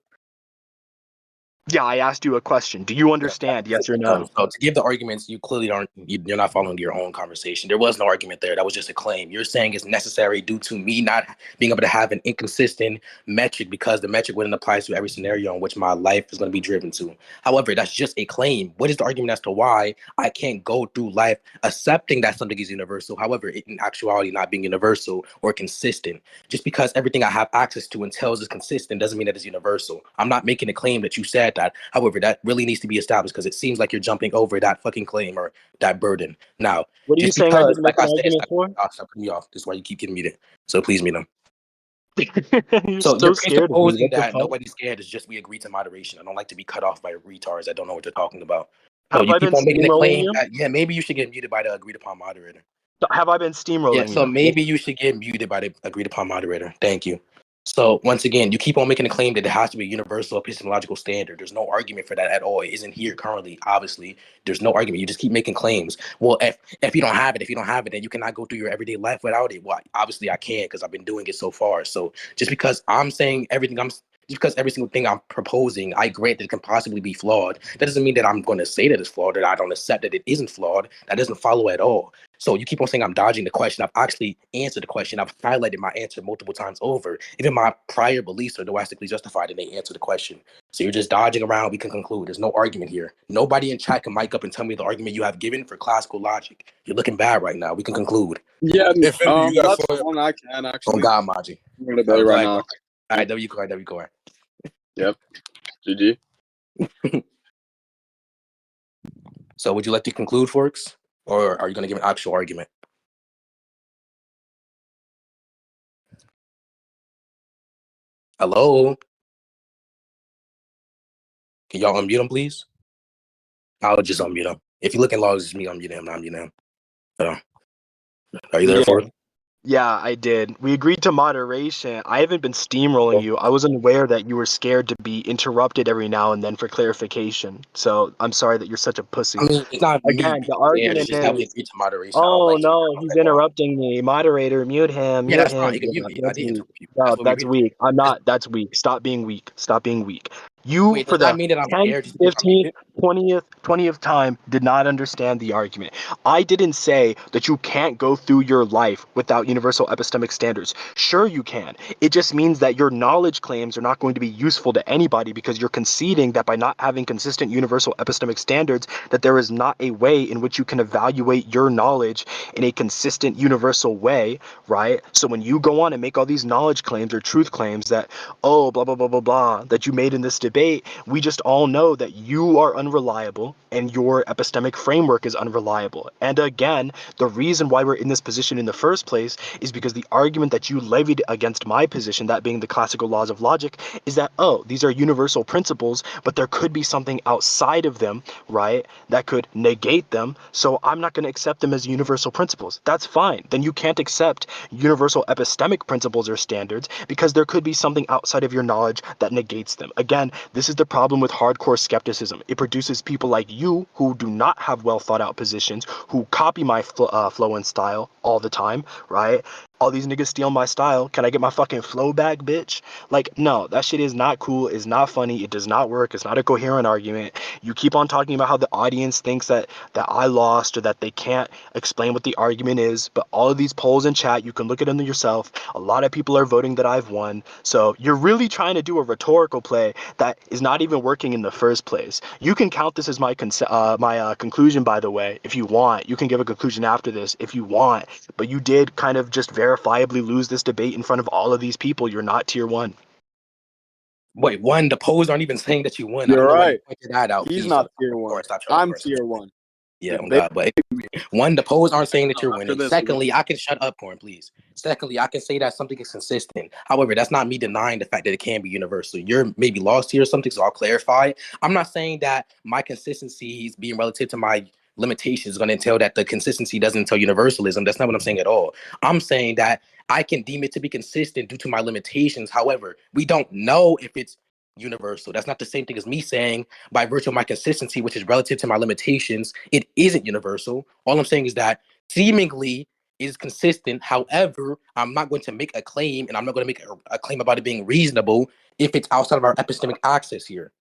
Yeah, I asked you a question. Do you understand, yes or no? So to give the arguments, you clearly aren't. You're not following your own conversation. There was no argument there. That was just a claim. You're saying it's necessary due to me not being able to have an inconsistent metric because the metric wouldn't apply to every scenario in which my life is going to be driven to. However, that's just a claim. What is the argument as to why I can't go through life accepting that something is universal, however, it in actuality not being universal or consistent? Just because everything I have access to and tells is consistent doesn't mean that it's universal. I'm not making a claim that you said that. However, that really needs to be established because it seems like you're jumping over that fucking claim or that burden. Now, What are you just saying I because, didn't make like I an said, argument for? stop putting me off. This is why you keep getting muted. So please mute them. You're So so you're scared of me. presupposing What the that fuck? nobody's scared is just we agree to moderation. I don't like to be cut off by retards that don't know what they're talking about. So Have you I keep been on making the steamrolling claim you? that, yeah, maybe you should get muted by the agreed upon moderator. Have I been steamrolling Yeah, so you? maybe you should get muted by the agreed upon moderator. Thank you. So once again, you keep on making a claim that there has to be a universal epistemological standard. There's no argument for that at all. It isn't here currently. Obviously, there's no argument. You just keep making claims. Well, if you don't have it, then you cannot go through your everyday life without it. Well, obviously I can because I've been doing it so far. So just because I'm saying just because every single thing I'm proposing, I grant that it can possibly be flawed, that doesn't mean that I'm going to say that it's flawed, that I don't accept that it isn't flawed. That doesn't follow at all. So you keep on saying I'm dodging the question. I've actually answered the question. I've highlighted my answer multiple times over. Even my prior beliefs are domestically justified and they answer the question. So you're just dodging around. We can conclude. There's no argument here. Nobody in chat can mic up and tell me the argument you have given for classical logic. You're looking bad right now. We can conclude. Yeah, If you got that's fun, one I can Oh actually. God, Maji. I'm gonna debate right now. All right, there you go. Yep. GG. So would you like to conclude, Forks? Or are you going to give an actual argument? Hello? Can y'all unmute him, please? I'll just unmute him. If you look in logs, it's me unmute him, not unmute him. So, are you there, Forks? Yeah, I did. We agreed to moderation. I haven't been steamrolling you. I wasn't aware that you were scared to be interrupted every now and then for clarification. So I'm sorry that you're such a pussy. I mean, it's not Again, me. the argument It's just that we is, agreed to moderation. oh no, he's interrupting me. Moderator, mute him. Yeah, Mute that's him. fine. You can mute me. I That's didn't weak. interrupt you. No, That's what we that's agreed. weak. I'm not. That's weak. Stop being weak. Stop being weak. You, Wait, for does that the mean that I'm 10th, scared just because I'm 15th, muted? 20th time, did not understand the argument. I didn't say that you can't go through your life without universal epistemic standards. Sure, you can. It just means that your knowledge claims are not going to be useful to anybody because you're conceding that by not having consistent universal epistemic standards, that there is not a way in which you can evaluate your knowledge in a consistent universal way, right? So when you go on and make all these knowledge claims or truth claims that, oh, blah, blah, blah, blah, blah, that you made in this debate, we just all know that you are unreliable and your epistemic framework is unreliable. And again, the reason why we're in this position in the first place is because the argument that you levied against my position, that being the classical laws of logic, is that, oh, these are universal principles, but there could be something outside of them, right, that could negate them. So I'm not going to accept them as universal principles. That's fine. Then you can't accept universal epistemic principles or standards because there could be something outside of your knowledge that negates them. Again, this is the problem with hardcore skepticism. It produces people like you who do not have well thought out positions, who copy my flow and style all the time, right? all these niggas steal my style. Can I get my fucking flow back, bitch? Like, no, that shit is not cool. It's not funny. It does not work. It's not a coherent argument. You keep on talking about how the audience thinks that I lost or that they can't explain what the argument is. But all of these polls in chat, you can look at them yourself. A lot of people are voting that I've won. So you're really trying to do a rhetorical play that is not even working in the first place. You can count this as my conclusion, by the way, if you want. You can give a conclusion after this if you want. But you did kind of just verifiably lose this debate in front of all of these people. You're not tier 1. Wait, one, the polls aren't even saying that you won. You're I don't know why right. you pointed that out. He's Please, not so- tier of 1. course, stop trying I'm to force tier it. 1. Yeah, oh God, but one, the polls aren't saying that you're After winning. this, Secondly, I can shut up, Corn, please. Secondly, I can say that something is consistent. However, that's not me denying the fact that it can be universal. You're maybe lost here or something, so I'll clarify. I'm not saying that my consistency is being relative to my limitations is going to entail that the consistency doesn't entail universalism. That's not what I'm saying at all. I'm saying that I can deem it to be consistent due to my limitations. However, we don't know if it's universal. That's not the same thing as me saying by virtue of my consistency, which is relative to my limitations, it isn't universal. All I'm saying is that seemingly it is consistent. However, I'm not going to make a claim, and I'm not going to make a claim about it being reasonable if it's outside of our epistemic access here.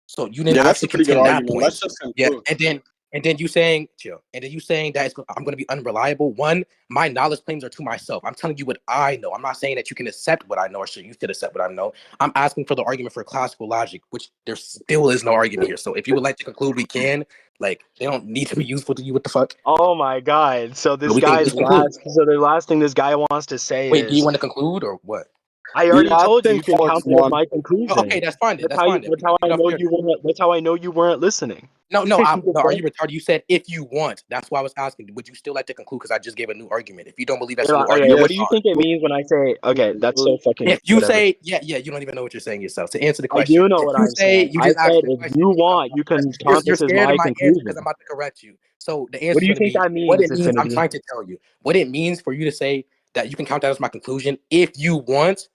So you didn't Yeah, that's a actually pretty good contend that argument. point. Let's just Yeah, conclude. and then you saying chill, and then you saying that I'm going to be unreliable. One, my knowledge claims are to myself. I'm telling you what I know. I'm not saying that you can accept what I know or should you should accept what I know. I'm asking for the argument for classical logic, which there still is no argument here. So if you would like to conclude, we can. Like, they don't need to be useful to you. What the fuck? Oh my God. So But we can conclude. the last thing this guy wants to say Wait, do you is, want to conclude or what? I already Yeah, I told you think can Forks count it as won. my conclusion. Oh, okay, that's fine then. That's fine then. That's how I know you weren't. That's how I know you weren't listening. No, no, are you retarded? You said if you want. That's why I was asking. Would you still like to conclude? Because I just gave a new argument. If you don't believe that's a new Okay, argument, what do you think it means when I say? Okay, that's so fucking. if you whatever. say yeah, you don't even know what you're saying yourself. To answer the I question, do know if what you I'm saying. you I just asked said the if question, you want, you can you're count this as scared my of my answer conclusion. because I'm about to correct you. So the answer What do you is going think to that be what means, it means. I'm Infinity? trying to tell you what it means for you to say that you can count that as my conclusion. If you want,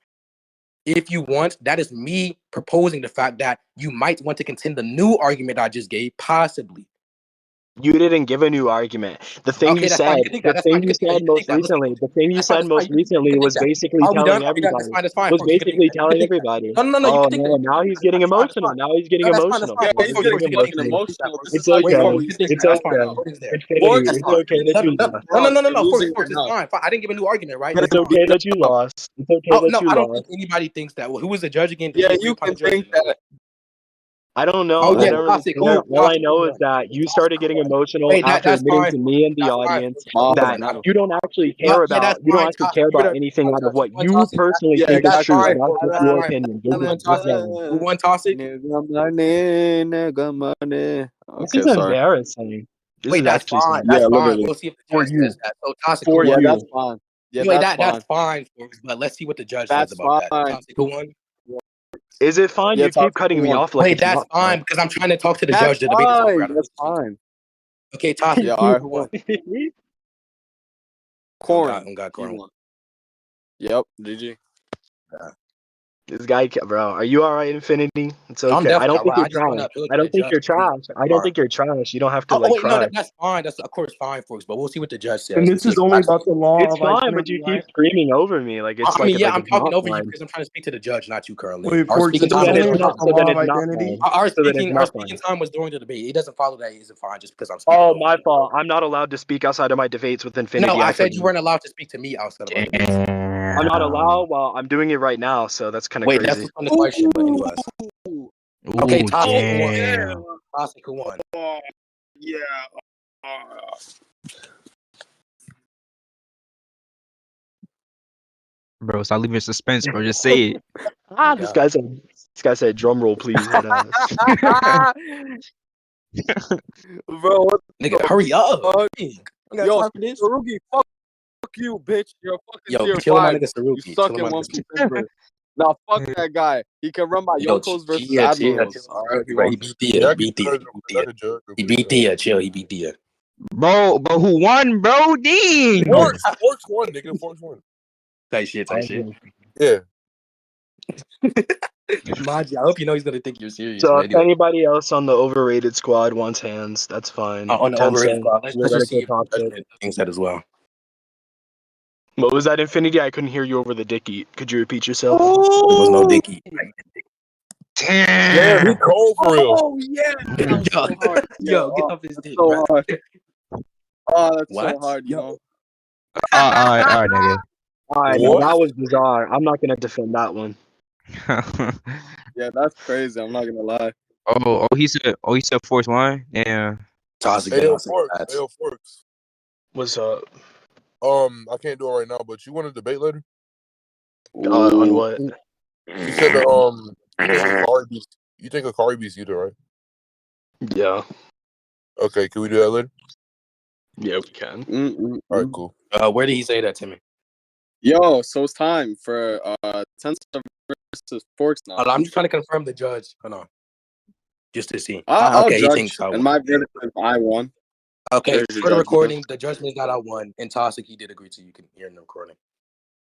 that is me proposing the fact that you might want to contend the new argument I just gave, possibly. You didn't give a new argument. The thing Okay, you that's fine. said, You can think that. That's fine. You can think most that. Listen, recently, the thing you that's fine. said That's fine. most You recently can was think that. basically Are we telling done? Are we done? That's everybody. fine. That's fine. Was Folks. You can think basically that. You can telling think that. everybody. No. You Oh can think no, that. now he's getting That's fine. That's emotional. fine. Now he's getting No, that's fine. That's emotional. fine. Yeah, Folks, he's you getting can fucking think that. emotional. This It's is how we okay. know You he's can think It's that. That's fine. okay. No, what is there? Infinity, That's it's fine. okay that you lost. No. you're Folks, losing right it's now. fine. I didn't give a new argument, right? It's okay that you lost. It's okay Oh that no, you I don't think lost. anybody thinks that. Well, who was the judge again? Did Yeah, we agree you upon can the judge? think that. I don't know. Oh I yeah, don't really toxic. care. Who? All I Toxic. know is that you started getting emotional Wait, after that's admitting fine. to me and the That's fine. audience Oh that my God. you don't actually Yeah, care yeah, about. that's You don't fine. actually care about anything out of what you personally Yeah, think is that's true. fine. And that's just That's your fine. opinion. Who won toxic? Who won toxic? Nigga money. This Okay, is sorry. embarrassing. This Wait, is that's actually fine. sad. That's Yeah, fine. literally. We'll see if the For judge you. says that. So toxic. For Who Yeah, won? you. that's fine. Yeah, Wait, that's that's fine. fine, folks. But let's see what the judge That's says about that. fine. Toxic. Who won? Is it fine? Yeah, You keep toxic cutting me one. off like Wait, it's that's not fine fine. because I'm trying to talk to the That's judge. The debate is over. I fine. don't That's need to speak. fine. Okay, toxic. Yeah, all right. Who won? Corn. Oh God, Corn. You won. Yep, GG. This guy, bro, are you all right, Infinity? It's okay. I'm I don't definitely think you're I just want to trash. appeal to I don't the think judge. you're trash. I don't think you're trash. You don't have to like wait, no, cry. that's fine. That's of course fine, folks. But we'll see what the judge says. And We'll this see is if only actually- about the law It's of fine, identity, but you keep right? screaming over me like it's I mean, like I'm it's talking not over you fine. because I'm trying to speak to the judge, not you currently. Wait, Our Forks, speaking this is time only was about the So then law of it's not identity. fine. our So then it's speaking not fine. time was during the debate. It doesn't follow that it's fine just because I'm speaking. Oh, over my you. fault. I'm not allowed to speak outside of my debates with Infinity. No, I said you forget. weren't allowed to speak to me outside of my debates. I'm not allowed. Well, I'm doing it right now, so that's kind of Wait, crazy. that's on the question, but anyways. Okay, toxic who won? damn. Toxic who won? Yeah. Bro, stop leaving suspense, bro. Just say it. This guy said, drum roll, please. Head ass. Bro, what Nigga, hurry up. fuck? I got Yo, time for this. Sarugi, fuck you, bitch. You're a fucking Yo, tier chill my 5. nigga Saruki. You suck Chill in my One nigga Piece Emperor. Nah, fuck that guy. He can run by Yo, Yonkos versus chill. Admirals. Alright, He beat Dia. He beat Dia. Bro, but who won, bro? Dang. Forks won, nigga. Forks won. Type shit. Yeah. Maji, I hope you know he's gonna think you're serious. So but if anyway. anybody else on the overrated squad wants hands, that's fine. On the overrated squad, let's just see if the Toxic. judgment thinks that as well. What was that, Infinity? I couldn't hear you over the dicky. Could you repeat yourself? There was no Dicky. Damn, he cold for real. Oh yeah, that was so hard. Yo, get off his dick, So bro. hard. Oh, that's so What? hard, Yo. All right, nigga. Alright, no, What? that was bizarre. I'm not gonna defend that one. Yeah, that's crazy. I'm not gonna lie. he said Force One. Yeah. Toxic. Hey, yo, and Forks. that's- Hey, yo, Forks. What's up? I can't do it right now, but you want to debate later? On what? You said that, you think Akari beats Yuta, right? Yeah. Okay, can we do that later? Yeah, we can. All right, cool. Where did he say that to me? Yo, so it's time for Tensor versus Forks now. Hold on, I'm just trying to confirm the judge. Hold on. Just to see. I'll Okay, he judge, thinks I and won. my verdict is I won. Okay, There's your for the judgment. recording, the judgment is that I won. And Toxic, he did agree to you can hear in the recording.